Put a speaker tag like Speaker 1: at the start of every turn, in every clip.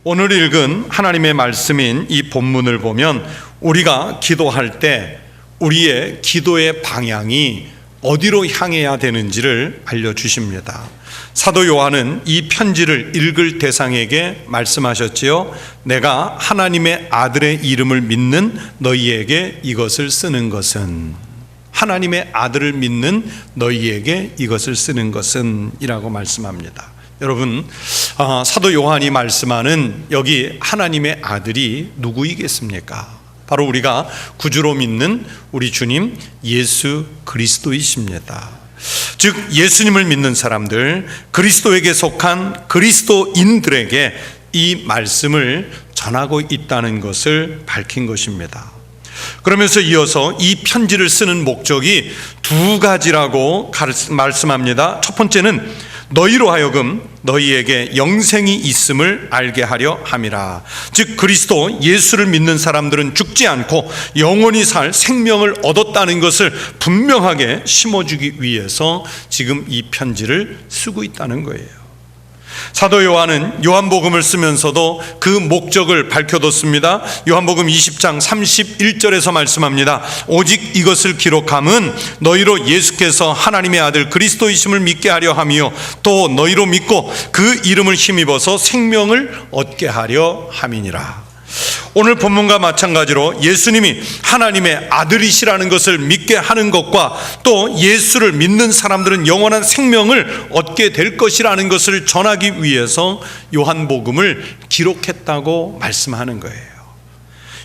Speaker 1: 오늘 읽은 하나님의 말씀인 이 본문을 보면 우리가 기도할 때 우리의 기도의 방향이 어디로 향해야 되는지를 알려주십니다. 사도 요한은 이 편지를 읽을 대상에게 말씀하셨지요. 내가 하나님의 아들의 이름을 믿는 너희에게 이것을 쓰는 것은, 하나님의 아들을 믿는 너희에게 이것을 쓰는 것은 이라고 말씀합니다. 여러분, 사도 요한이 말씀하는 여기 하나님의 아들이 누구이겠습니까? 바로 우리가 구주로 믿는 우리 주님 예수 그리스도이십니다. 즉 예수님을 믿는 사람들, 그리스도에게 속한 그리스도인들에게 이 말씀을 전하고 있다는 것을 밝힌 것입니다. 그러면서 이어서 이 편지를 쓰는 목적이 두 가지라고 말씀합니다. 첫 번째는 너희로 하여금 너희에게 영생이 있음을 알게 하려 함이라. 즉 그리스도 예수를 믿는 사람들은 죽지 않고 영원히 살 생명을 얻었다는 것을 분명하게 심어주기 위해서 지금 이 편지를 쓰고 있다는 거예요. 사도 요한은 요한복음을 쓰면서도 그 목적을 밝혀뒀습니다. 요한복음 20장 31절에서 말씀합니다. 오직 이것을 기록함은 너희로 예수께서 하나님의 아들 그리스도이심을 믿게 하려 함이요 또 너희로 믿고 그 이름을 힘입어서 생명을 얻게 하려 함이니라. 오늘 본문과 마찬가지로 예수님이 하나님의 아들이시라는 것을 믿게 하는 것과 또 예수를 믿는 사람들은 영원한 생명을 얻게 될 것이라는 것을 전하기 위해서 요한복음을 기록했다고 말씀하는 거예요.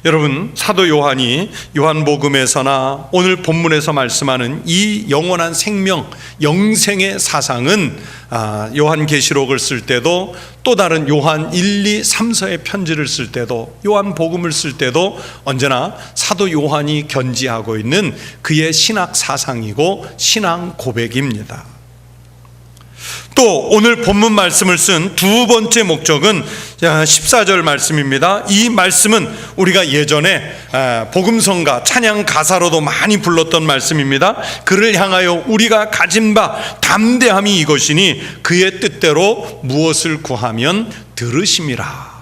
Speaker 1: 여러분, 사도 요한이 요한복음에서나 오늘 본문에서 말씀하는 이 영원한 생명, 영생의 사상은 요한계시록을 쓸 때도 또 다른 요한 1, 2, 3서의 편지를 쓸 때도 요한복음을 쓸 때도 언제나 사도 요한이 견지하고 있는 그의 신학 사상이고 신앙 고백입니다. 또 오늘 본문 말씀을 쓴 두 번째 목적은 14절 말씀입니다. 이 말씀은 우리가 예전에 복음성가 찬양 가사로도 많이 불렀던 말씀입니다. 그를 향하여 우리가 가진 바 담대함이 이것이니 그의 뜻대로 무엇을 구하면 들으심이라.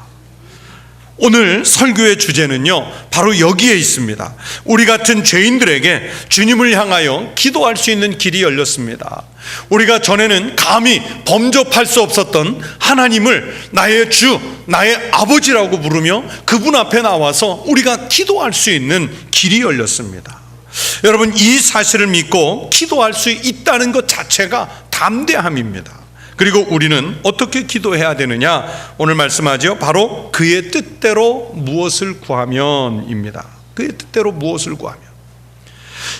Speaker 1: 오늘 설교의 주제는요 바로 여기에 있습니다. 우리 같은 죄인들에게 주님을 향하여 기도할 수 있는 길이 열렸습니다. 우리가 전에는 감히 범접할 수 없었던 하나님을 나의 주, 나의 아버지라고 부르며 그분 앞에 나와서 우리가 기도할 수 있는 길이 열렸습니다. 여러분, 이 사실을 믿고 기도할 수 있다는 것 자체가 담대함입니다. 그리고 우리는 어떻게 기도해야 되느냐? 오늘 말씀하죠. 바로 그의 뜻대로 무엇을 구하면입니다. 그의 뜻대로 무엇을 구하면.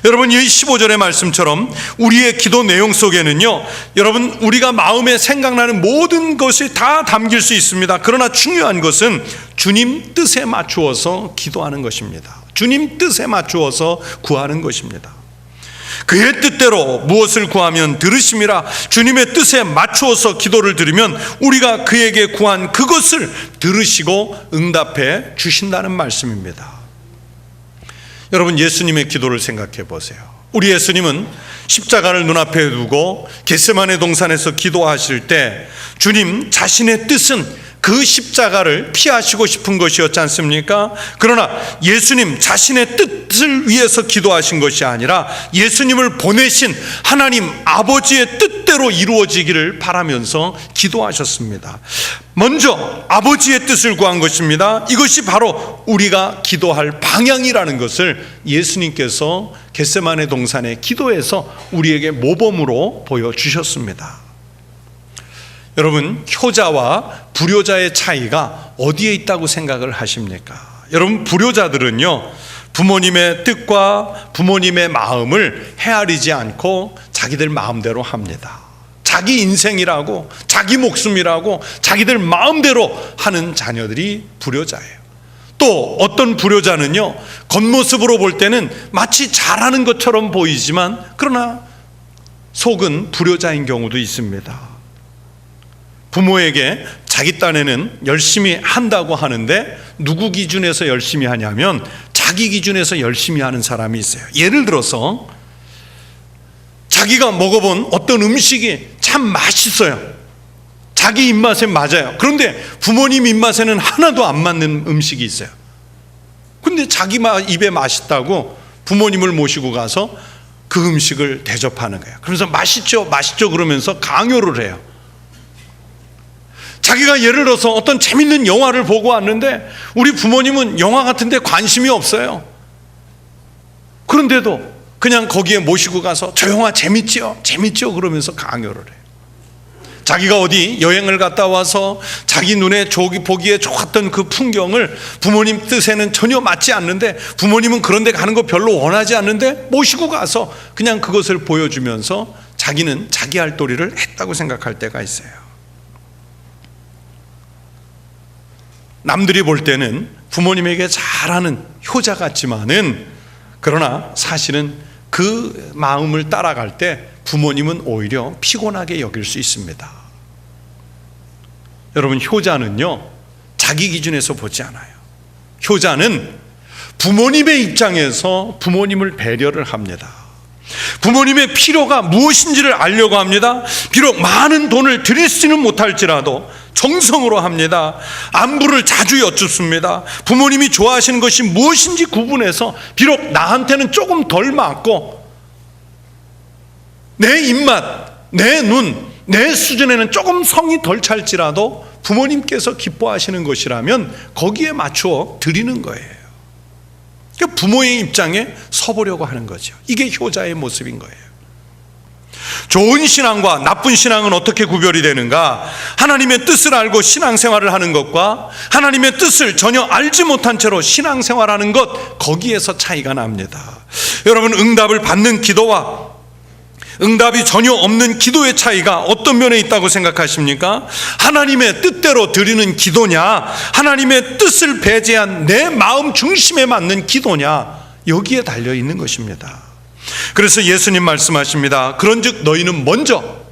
Speaker 1: 여러분, 이 15절의 말씀처럼 우리의 기도 내용 속에는요 여러분, 우리가 마음에 생각나는 모든 것이 다 담길 수 있습니다. 그러나 중요한 것은 주님 뜻에 맞추어서 기도하는 것입니다. 주님 뜻에 맞추어서 구하는 것입니다. 그의 뜻대로 무엇을 구하면 들으심이라. 주님의 뜻에 맞추어서 기도를 드리면 우리가 그에게 구한 그것을 들으시고 응답해 주신다는 말씀입니다. 여러분, 예수님의 기도를 생각해 보세요. 우리 예수님은 십자가를 눈앞에 두고 겟세마네 동산에서 기도하실 때 주님 자신의 뜻은 그 십자가를 피하시고 싶은 것이었지 않습니까? 그러나 예수님 자신의 뜻을 위해서 기도하신 것이 아니라 예수님을 보내신 하나님 아버지의 뜻대로 이루어지기를 바라면서 기도하셨습니다. 먼저 아버지의 뜻을 구한 것입니다. 이것이 바로 우리가 기도할 방향이라는 것을 예수님께서 겟세마네 동산의 기도에서 우리에게 모범으로 보여주셨습니다. 여러분, 효자와 불효자의 차이가 어디에 있다고 생각을 하십니까? 여러분, 불효자들은요 부모님의 뜻과 부모님의 마음을 헤아리지 않고 자기들 마음대로 합니다. 자기 인생이라고, 자기 목숨이라고 자기들 마음대로 하는 자녀들이 불효자예요. 또 어떤 불효자는요 겉모습으로 볼 때는 마치 잘하는 것처럼 보이지만 그러나 속은 불효자인 경우도 있습니다. 부모에게 자기 딴에는 열심히 한다고 하는데 누구 기준에서 열심히 하냐면 자기 기준에서 열심히 하는 사람이 있어요. 예를 들어서 자기가 먹어본 어떤 음식이 참 맛있어요. 자기 입맛에 맞아요. 그런데 부모님 입맛에는 하나도 안 맞는 음식이 있어요. 근데 자기 입에 맛있다고 부모님을 모시고 가서 그 음식을 대접하는 거예요. 그러면서 맛있죠 맛있죠 그러면서 강요를 해요. 자기가 예를 들어서 어떤 재밌는 영화를 보고 왔는데 우리 부모님은 영화 같은 데 관심이 없어요. 그런데도 그냥 거기에 모시고 가서 저 영화 재밌지요 재밌죠 그러면서 강요를 해요. 자기가 어디 여행을 갔다 와서 자기 눈에 보기에 좋았던 그 풍경을 부모님 뜻에는 전혀 맞지 않는데, 부모님은 그런 데 가는 거 별로 원하지 않는데 모시고 가서 그냥 그것을 보여주면서 자기는 자기 할 도리를 했다고 생각할 때가 있어요. 남들이 볼 때는 부모님에게 잘하는 효자 같지만은, 그러나 사실은 그 마음을 따라갈 때 부모님은 오히려 피곤하게 여길 수 있습니다. 여러분, 효자는요 자기 기준에서 보지 않아요. 효자는 부모님의 입장에서 부모님을 배려를 합니다. 부모님의 필요가 무엇인지를 알려고 합니다. 비록 많은 돈을 드릴 수는 못할지라도 정성으로 합니다. 안부를 자주 여쭙습니다. 부모님이 좋아하시는 것이 무엇인지 구분해서, 비록 나한테는 조금 덜 맞고 내 입맛, 내 눈, 내 수준에는 조금 성이 덜 찰지라도 부모님께서 기뻐하시는 것이라면 거기에 맞추어 드리는 거예요. 그러니까 부모의 입장에 서보려고 하는 거죠. 이게 효자의 모습인 거예요. 좋은 신앙과 나쁜 신앙은 어떻게 구별이 되는가? 하나님의 뜻을 알고 신앙생활을 하는 것과 하나님의 뜻을 전혀 알지 못한 채로 신앙생활하는 것, 거기에서 차이가 납니다. 여러분, 응답을 받는 기도와 응답이 전혀 없는 기도의 차이가 어떤 면에 있다고 생각하십니까? 하나님의 뜻대로 드리는 기도냐, 하나님의 뜻을 배제한 내 마음 중심에 맞는 기도냐, 여기에 달려 있는 것입니다. 그래서 예수님 말씀하십니다. 그런즉 너희는 먼저,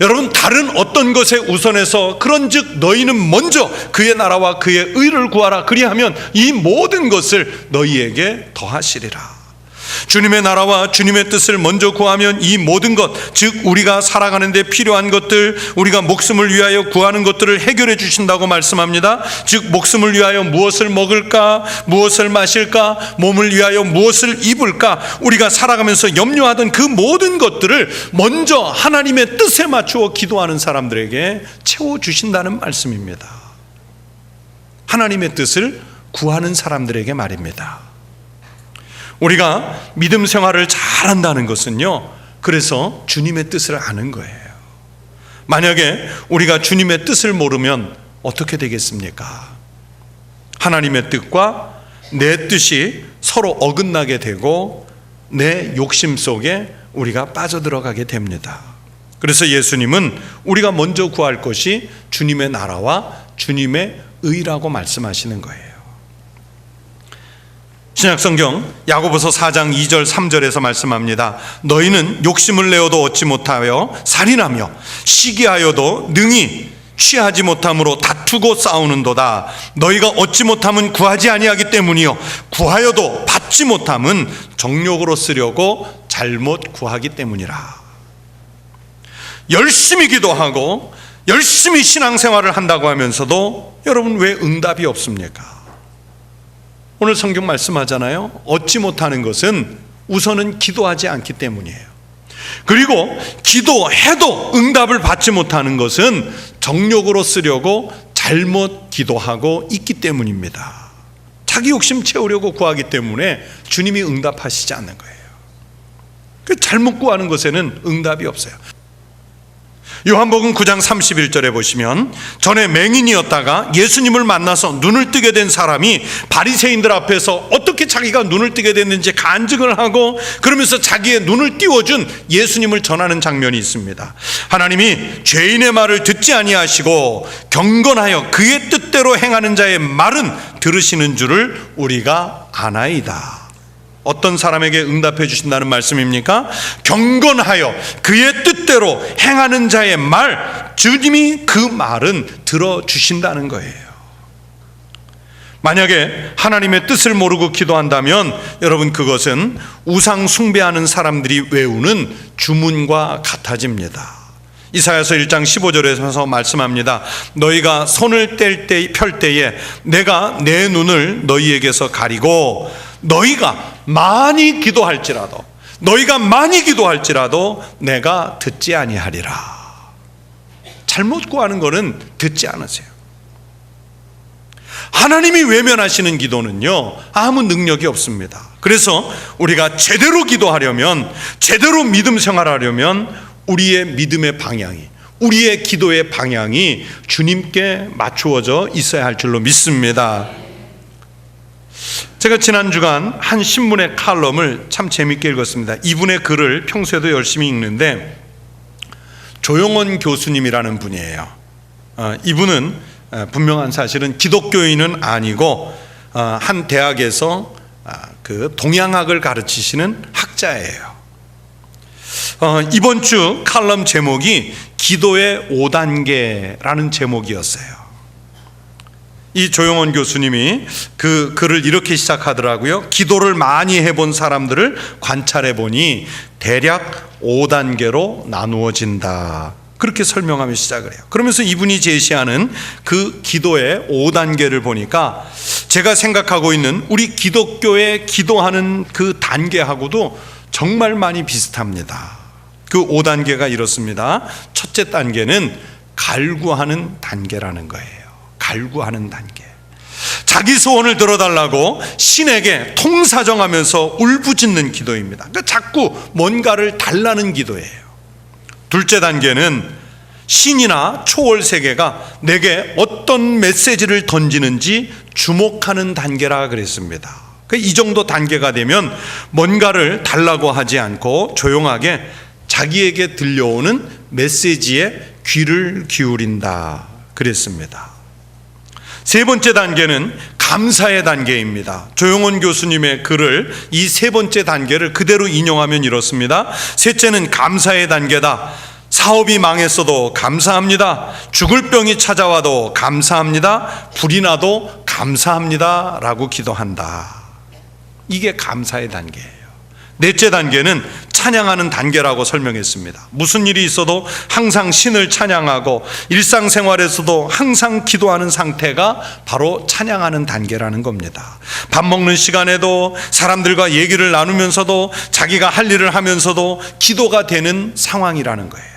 Speaker 1: 여러분, 다른 어떤 것에 우선해서 그런즉 너희는 먼저 그의 나라와 그의 의를 구하라. 그리하면 이 모든 것을 너희에게 더하시리라. 주님의 나라와 주님의 뜻을 먼저 구하면 이 모든 것, 즉 우리가 살아가는 데 필요한 것들, 우리가 목숨을 위하여 구하는 것들을 해결해 주신다고 말씀합니다. 즉 목숨을 위하여 무엇을 먹을까, 무엇을 마실까, 몸을 위하여 무엇을 입을까, 우리가 살아가면서 염려하던 그 모든 것들을 먼저 하나님의 뜻에 맞추어 기도하는 사람들에게 채워주신다는 말씀입니다. 하나님의 뜻을 구하는 사람들에게 말입니다. 우리가 믿음 생활을 잘한다는 것은요, 그래서 주님의 뜻을 아는 거예요. 만약에 우리가 주님의 뜻을 모르면 어떻게 되겠습니까? 하나님의 뜻과 내 뜻이 서로 어긋나게 되고 내 욕심 속에 우리가 빠져들어가게 됩니다. 그래서 예수님은 우리가 먼저 구할 것이 주님의 나라와 주님의 의라고 말씀하시는 거예요. 신약성경 야고보서 4장 2절 3절에서 말씀합니다. 너희는 욕심을 내어도 얻지 못하여 살인하며 시기하여도 능히 취하지 못함으로 다투고 싸우는도다. 너희가 얻지 못함은 구하지 아니하기 때문이요 구하여도 받지 못함은 정욕으로 쓰려고 잘못 구하기 때문이라. 열심히 기도하고 열심히 신앙생활을 한다고 하면서도 여러분, 왜 응답이 없습니까? 오늘 성경 말씀하잖아요. 얻지 못하는 것은 우선은 기도하지 않기 때문이에요. 그리고 기도해도 응답을 받지 못하는 것은 정욕으로 쓰려고 잘못 기도하고 있기 때문입니다. 자기 욕심 채우려고 구하기 때문에 주님이 응답하시지 않는 거예요. 잘못 구하는 것에는 응답이 없어요. 요한복음 9장 31절에 보시면, 전에 맹인이었다가 예수님을 만나서 눈을 뜨게 된 사람이 바리새인들 앞에서 어떻게 자기가 눈을 뜨게 됐는지 간증을 하고, 그러면서 자기의 눈을 띄워준 예수님을 전하는 장면이 있습니다. 하나님이 죄인의 말을 듣지 아니하시고 경건하여 그의 뜻대로 행하는 자의 말은 들으시는 줄을 우리가 아나이다. 어떤 사람에게 응답해 주신다는 말씀입니까? 경건하여 그의 뜻대로 행하는 자의 말, 주님이 그 말은 들어주신다는 거예요. 만약에 하나님의 뜻을 모르고 기도한다면 여러분, 그것은 우상 숭배하는 사람들이 외우는 주문과 같아집니다. 이사야서 1장 15절에서 말씀합니다. 너희가 손을 펼 때에 내가 내 눈을 너희에게서 가리고 너희가 많이 기도할지라도 내가 듣지 아니하리라. 잘못 구하는 거는 듣지 않으세요. 하나님이 외면하시는 기도는요, 아무 능력이 없습니다. 그래서 우리가 제대로 기도하려면, 제대로 믿음 생활하려면 우리의 믿음의 방향이, 우리의 기도의 방향이 주님께 맞추어져 있어야 할 줄로 믿습니다. 제가 지난 주간 한 신문의 칼럼을 참 재밌게 읽었습니다. 이분의 글을 평소에도 열심히 읽는데, 조용원 교수님이라는 분이에요. 이분은 분명한 사실은 기독교인은 아니고 한 대학에서 그 동양학을 가르치시는 학자예요. 이번 주 칼럼 제목이 기도의 5단계라는 제목이었어요. 이 조용원 교수님이 그 글을 이렇게 시작하더라고요. 기도를 많이 해본 사람들을 관찰해 보니 대략 5단계로 나누어진다. 그렇게 설명하며 시작을 해요. 그러면서 이분이 제시하는 그 기도의 5단계를 보니까 제가 생각하고 있는 우리 기독교의 기도하는 그 단계하고도 정말 많이 비슷합니다. 그 5단계가 이렇습니다. 첫째 단계는 갈구하는 단계라는 거예요. 갈구하는 단계. 자기 소원을 들어달라고 신에게 통사정하면서 울부짖는 기도입니다. 그러니까 자꾸 뭔가를 달라는 기도예요. 둘째 단계는 신이나 초월 세계가 내게 어떤 메시지를 던지는지 주목하는 단계라 그랬습니다. 이 정도 단계가 되면 뭔가를 달라고 하지 않고 조용하게 자기에게 들려오는 메시지에 귀를 기울인다 그랬습니다. 세 번째 단계는 감사의 단계입니다. 조용원 교수님의 글을 이 세 번째 단계를 그대로 인용하면 이렇습니다. 셋째는 감사의 단계다. 사업이 망했어도 감사합니다. 죽을 병이 찾아와도 감사합니다. 불이 나도 감사합니다 라고 기도한다. 이게 감사의 단계예요. 넷째 단계는 찬양하는 단계라고 설명했습니다. 무슨 일이 있어도 항상 신을 찬양하고 일상생활에서도 항상 기도하는 상태가 바로 찬양하는 단계라는 겁니다. 밥 먹는 시간에도 사람들과 얘기를 나누면서도 자기가 할 일을 하면서도 기도가 되는 상황이라는 거예요.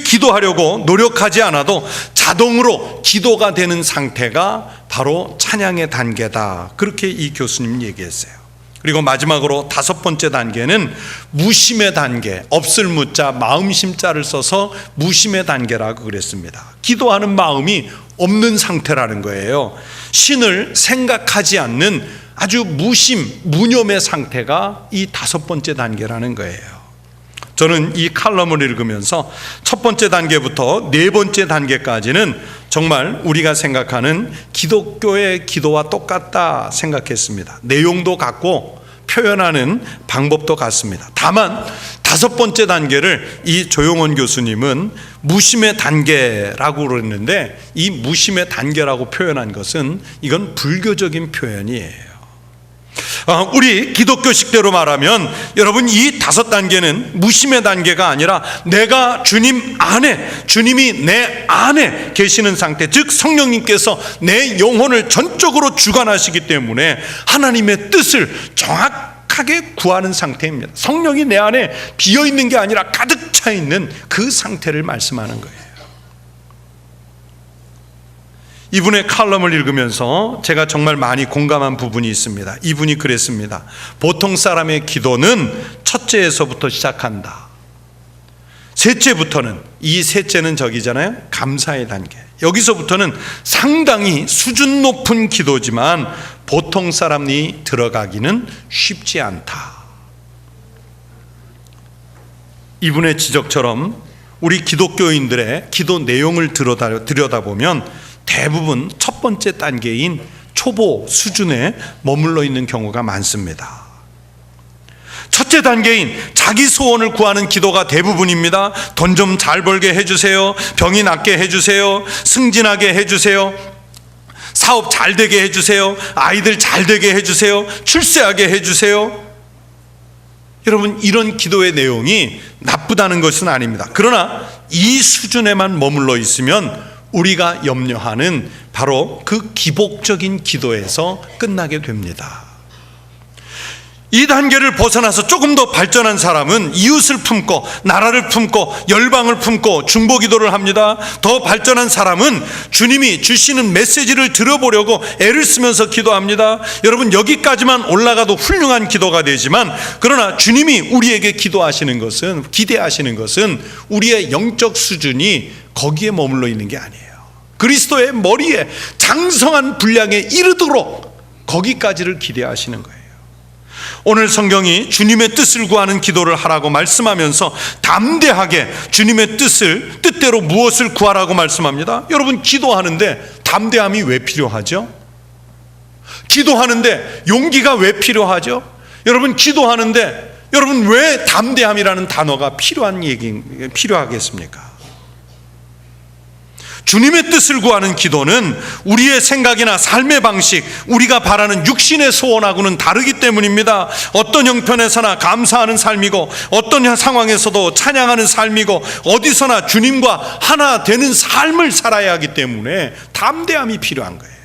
Speaker 1: 기도하려고 노력하지 않아도 자동으로 기도가 되는 상태가 바로 찬양의 단계다. 그렇게 이 교수님 얘기했어요. 그리고 마지막으로 다섯 번째 단계는 무심의 단계, 없을 무자 마음심자를 써서 무심의 단계라고 그랬습니다. 기도하는 마음이 없는 상태라는 거예요. 신을 생각하지 않는 아주 무념의 상태가 이 다섯 번째 단계라는 거예요. 저는 이 칼럼을 읽으면서 첫 번째 단계부터 네 번째 단계까지는 정말 우리가 생각하는 기독교의 기도와 똑같다 생각했습니다. 내용도 같고 표현하는 방법도 같습니다. 다만 다섯 번째 단계를 이 조용원 교수님은 무심의 단계라고 그랬는데, 이 무심의 단계라고 표현한 것은 이건 불교적인 표현이에요. 우리 기독교식대로 말하면 여러분, 이 다섯 단계는 무심의 단계가 아니라 내가 주님 안에, 주님이 내 안에 계시는 상태, 즉 성령님께서 내 영혼을 전적으로 주관하시기 때문에 하나님의 뜻을 정확하게 구하는 상태입니다. 성령이 내 안에 비어있는 게 아니라 가득 차 있는 그 상태를 말씀하는 거예요. 이분의 칼럼을 읽으면서 제가 정말 많이 공감한 부분이 있습니다. 이분이 그랬습니다. 보통 사람의 기도는 첫째에서부터 시작한다. 셋째부터는, 이 셋째는 저기잖아요, 감사의 단계. 여기서부터는 상당히 수준 높은 기도지만 보통 사람이 들어가기는 쉽지 않다. 이분의 지적처럼 우리 기독교인들의 기도 내용을 들여다보면 대부분 첫 번째 단계인 초보 수준에 머물러 있는 경우가 많습니다. 첫째 단계인 자기 소원을 구하는 기도가 대부분입니다. 돈 좀 잘 벌게 해주세요. 병이 낫게 해주세요. 승진하게 해주세요. 사업 잘 되게 해주세요. 아이들 잘 되게 해주세요. 출세하게 해주세요. 여러분, 이런 기도의 내용이 나쁘다는 것은 아닙니다. 그러나 이 수준에만 머물러 있으면 우리가 염려하는 바로 그 기복적인 기도에서 끝나게 됩니다. 이 단계를 벗어나서 조금 더 발전한 사람은 이웃을 품고 나라를 품고 열방을 품고 중보기도를 합니다. 더 발전한 사람은 주님이 주시는 메시지를 들어보려고 애를 쓰면서 기도합니다. 여러분, 여기까지만 올라가도 훌륭한 기도가 되지만, 그러나 주님이 우리에게 기도하시는 것은, 기대하시는 것은 우리의 영적 수준이 거기에 머물러 있는 게 아니에요. 그리스도의 머리에 장성한 분량에 이르도록 거기까지를 기대하시는 거예요. 오늘 성경이 주님의 뜻을 구하는 기도를 하라고 말씀하면서 담대하게 주님의 뜻대로 무엇을 구하라고 말씀합니다. 여러분, 기도하는데 담대함이 왜 필요하죠? 기도하는데 용기가 왜 필요하죠? 여러분, 기도하는데 여러분 왜 담대함이라는 단어가 필요하겠습니까? 주님의 뜻을 구하는 기도는 우리의 생각이나 삶의 방식, 우리가 바라는 육신의 소원하고는 다르기 때문입니다. 어떤 형편에서나 감사하는 삶이고, 어떤 상황에서도 찬양하는 삶이고, 어디서나 주님과 하나 되는 삶을 살아야 하기 때문에 담대함이 필요한 거예요.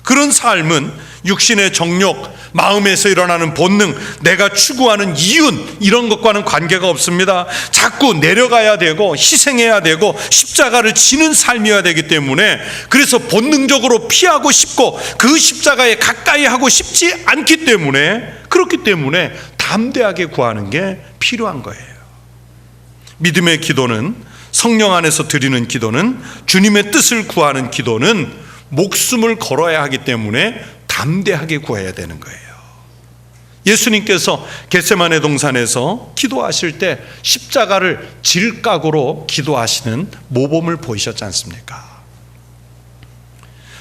Speaker 1: 그런 삶은 육신의 정욕, 마음에서 일어나는 본능, 내가 추구하는 이윤, 이런 것과는 관계가 없습니다. 자꾸 내려가야 되고 희생해야 되고 십자가를 지는 삶이어야 되기 때문에, 그래서 본능적으로 피하고 싶고 그 십자가에 가까이 하고 싶지 않기 때문에, 그렇기 때문에 담대하게 구하는 게 필요한 거예요. 믿음의 기도는, 성령 안에서 드리는 기도는, 주님의 뜻을 구하는 기도는 목숨을 걸어야 하기 때문에 담대하게 구해야 되는 거예요. 예수님께서 겟세마네 동산에서 기도하실 때 십자가를 질 각오로 기도하시는 모범을 보이셨지 않습니까?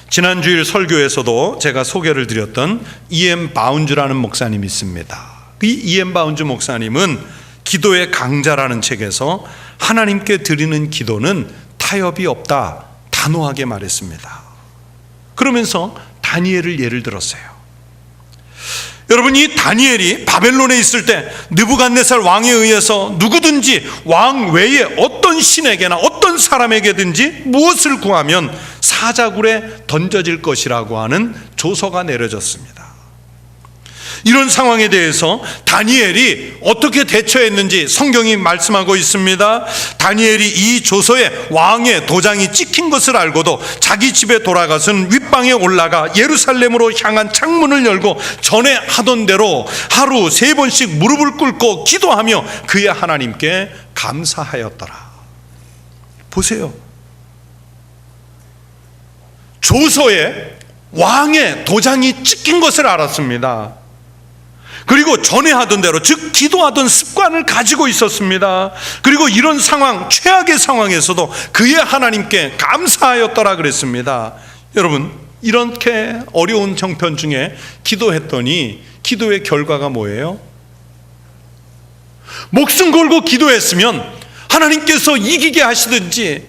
Speaker 1: 지난주일 설교에서도 제가 소개를 드렸던 E.M. 바운즈라는 목사님이 있습니다. 이 E.M. 바운즈 목사님은 기도의 강자라는 책에서 하나님께 드리는 기도는 타협이 없다, 단호하게 말했습니다. 그러면서 다니엘을 예를 들었어요. 여러분, 이 다니엘이 바벨론에 있을 때 느부갓네살 왕에 의해서 누구든지 왕 외에 어떤 신에게나 어떤 사람에게든지 무엇을 구하면 사자굴에 던져질 것이라고 하는 조서가 내려졌습니다. 이런 상황에 대해서 다니엘이 어떻게 대처했는지 성경이 말씀하고 있습니다. 다니엘이 이 조서에 왕의 도장이 찍힌 것을 알고도 자기 집에 돌아가서는 윗방에 올라가 예루살렘으로 향한 창문을 열고 전에 하던 대로 하루 3번씩 무릎을 꿇고 기도하며 그의 하나님께 감사하였더라. 보세요. 조서에 왕의 도장이 찍힌 것을 알았습니다. 그리고 전에 하던 대로, 즉 기도하던 습관을 가지고 있었습니다. 그리고 이런 상황, 최악의 상황에서도 그의 하나님께 감사하였더라 그랬습니다. 여러분, 이렇게 어려운 형편 중에 기도했더니 기도의 결과가 뭐예요? 목숨 걸고 기도했으면 하나님께서 이기게 하시든지,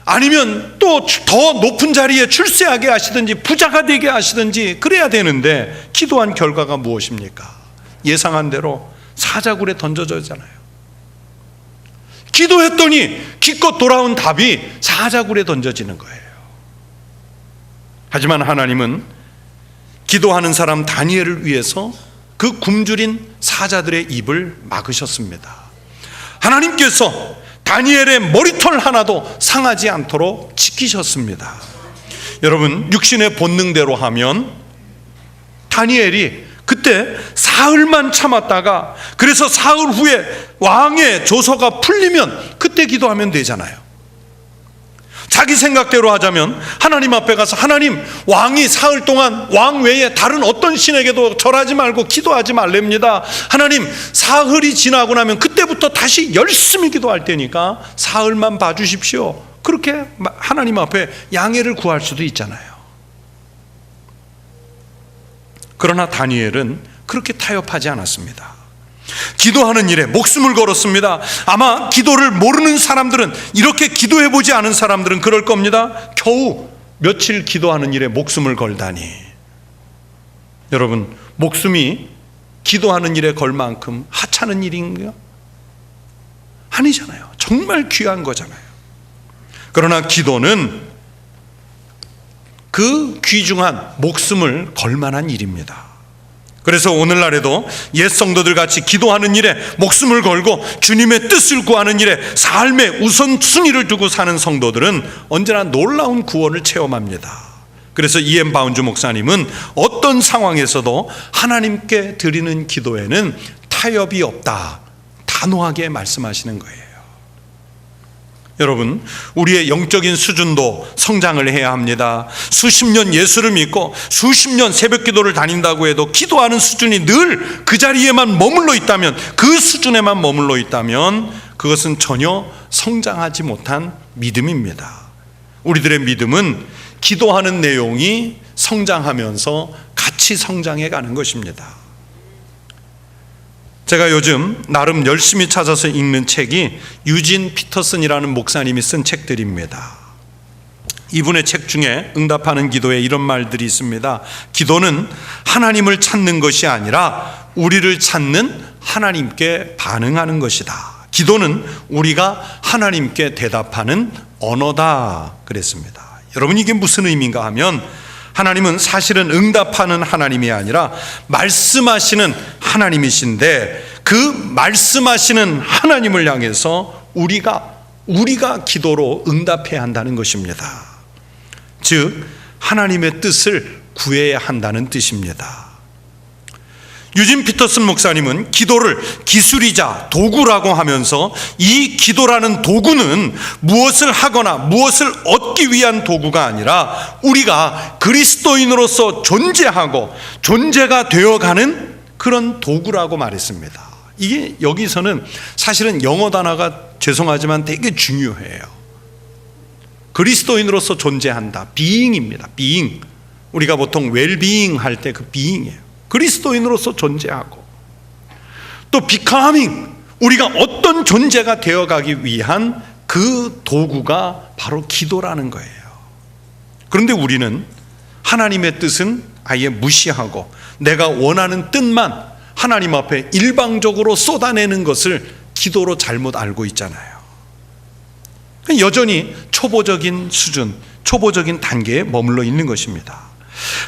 Speaker 1: 아니면 또 더 높은 자리에 출세하게 하시든지 부자가 되게 하시든지 그래야 되는데, 기도한 결과가 무엇입니까? 예상한 대로 사자굴에 던져졌잖아요. 기도했더니 기껏 돌아온 답이 사자굴에 던져지는 거예요. 하지만 하나님은 기도하는 사람 다니엘을 위해서 그 굶주린 사자들의 입을 막으셨습니다. 하나님께서 다니엘의 머리털 하나도 상하지 않도록 지키셨습니다. 여러분, 육신의 본능대로 하면 다니엘이 그때 사흘만 참았다가, 그래서 사흘 후에 왕의 조서가 풀리면 그때 기도하면 되잖아요. 자기 생각대로 하자면 하나님 앞에 가서, 하나님, 왕이 사흘 동안 왕 외에 다른 어떤 신에게도 절하지 말고 기도하지 말랍니다. 하나님, 사흘이 지나고 나면 그때부터 다시 열심히 기도할 테니까 사흘만 봐주십시오. 그렇게 하나님 앞에 양해를 구할 수도 있잖아요. 그러나 다니엘은 그렇게 타협하지 않았습니다. 기도하는 일에 목숨을 걸었습니다. 아마 기도를 모르는 사람들은, 이렇게 기도해보지 않은 사람들은 그럴 겁니다. 겨우 며칠 기도하는 일에 목숨을 걸다니. 여러분, 목숨이 기도하는 일에 걸 만큼 하찮은 일인가요? 아니잖아요. 정말 귀한 거잖아요. 그러나 기도는 그 귀중한 목숨을 걸 만한 일입니다. 그래서 오늘날에도 옛 성도들 같이 기도하는 일에 목숨을 걸고 주님의 뜻을 구하는 일에 삶의 우선순위를 두고 사는 성도들은 언제나 놀라운 구원을 체험합니다. 그래서 이엠 바운주 목사님은 어떤 상황에서도 하나님께 드리는 기도에는 타협이 없다, 단호하게 말씀하시는 거예요. 여러분, 우리의 영적인 수준도 성장을 해야 합니다. 수십 년 예수를 믿고 수십 년 새벽 기도를 다닌다고 해도 기도하는 수준이 늘 그 자리에만 머물러 있다면, 그 수준에만 머물러 있다면 그것은 전혀 성장하지 못한 믿음입니다. 우리들의 믿음은 기도하는 내용이 성장하면서 같이 성장해 가는 것입니다. 제가 요즘 나름 열심히 찾아서 읽는 책이 유진 피터슨이라는 목사님이 쓴 책들입니다. 이분의 책 중에 응답하는 기도에 이런 말들이 있습니다. 기도는 하나님을 찾는 것이 아니라 우리를 찾는 하나님께 반응하는 것이다. 기도는 우리가 하나님께 대답하는 언어다 그랬습니다. 여러분, 이게 무슨 의미인가 하면, 하나님은 사실은 응답하는 하나님이 아니라 말씀하시는 하나님이신데, 그 말씀하시는 하나님을 향해서 우리가 기도로 응답해야 한다는 것입니다. 즉, 하나님의 뜻을 구해야 한다는 뜻입니다. 유진 피터슨 목사님은 기도를 기술이자 도구라고 하면서, 이 기도라는 도구는 무엇을 하거나 무엇을 얻기 위한 도구가 아니라 우리가 그리스도인으로서 존재하고 존재가 되어가는 그런 도구라고 말했습니다. 이게 여기서는 사실은 영어 단어가 죄송하지만 되게 중요해요. 그리스도인으로서 존재한다, being입니다. being. 우리가 보통 well-being 할 때 그 being이에요. 그리스도인으로서 존재하고, 또 becoming, 우리가 어떤 존재가 되어가기 위한 그 도구가 바로 기도라는 거예요. 그런데 우리는 하나님의 뜻은 아예 무시하고 내가 원하는 뜻만 하나님 앞에 일방적으로 쏟아내는 것을 기도로 잘못 알고 있잖아요. 여전히 초보적인 수준, 초보적인 단계에 머물러 있는 것입니다.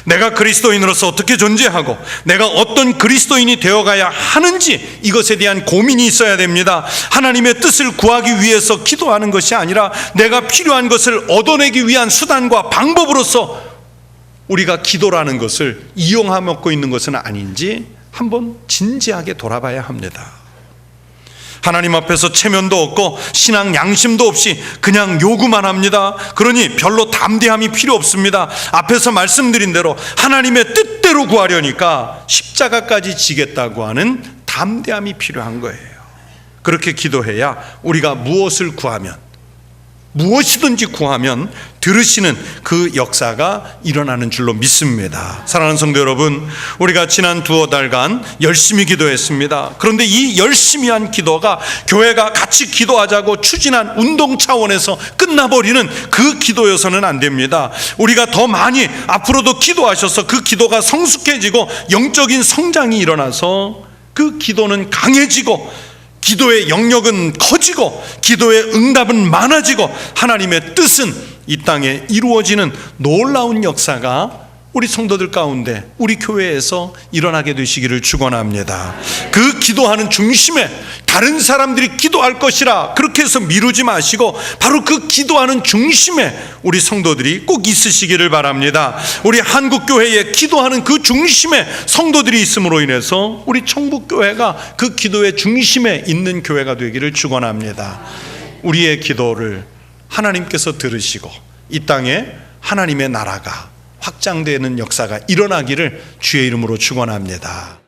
Speaker 1: 내가 그리스도인으로서 어떻게 존재하고 내가 어떤 그리스도인이 되어가야 하는지, 이것에 대한 고민이 있어야 됩니다. 하나님의 뜻을 구하기 위해서 기도하는 것이 아니라 내가 필요한 것을 얻어내기 위한 수단과 방법으로서 우리가 기도라는 것을 이용하고 있는 것은 아닌지 한번 진지하게 돌아봐야 합니다. 하나님 앞에서 체면도 없고 신앙 양심도 없이 그냥 요구만 합니다. 그러니 별로 담대함이 필요 없습니다. 앞에서 말씀드린 대로 하나님의 뜻대로 구하려니까 십자가까지 지겠다고 하는 담대함이 필요한 거예요. 그렇게 기도해야 우리가 무엇을 구하면, 무엇이든지 구하면 들으시는 그 역사가 일어나는 줄로 믿습니다. 사랑하는 성도 여러분, 우리가 지난 두어 달간 열심히 기도했습니다. 그런데 이 열심히 한 기도가 교회가 같이 기도하자고 추진한 운동 차원에서 끝나버리는 그 기도여서는 안 됩니다. 우리가 더 많이 앞으로도 기도하셔서 그 기도가 성숙해지고 영적인 성장이 일어나서 그 기도는 강해지고 기도의 영역은 커지고 기도의 응답은 많아지고 하나님의 뜻은 이 땅에 이루어지는 놀라운 역사가 우리 성도들 가운데, 우리 교회에서 일어나게 되시기를 축원합니다. 그 기도하는 중심에 다른 사람들이 기도할 것이라 그렇게 해서 미루지 마시고 바로 그 기도하는 중심에 우리 성도들이 꼭 있으시기를 바랍니다. 우리 한국교회에 기도하는 그 중심에 성도들이 있음으로 인해서 우리 청북교회가 그 기도의 중심에 있는 교회가 되기를 축원합니다. 우리의 기도를 하나님께서 들으시고 이 땅에 하나님의 나라가 확장되는 역사가 일어나기를 주의 이름으로 축원합니다.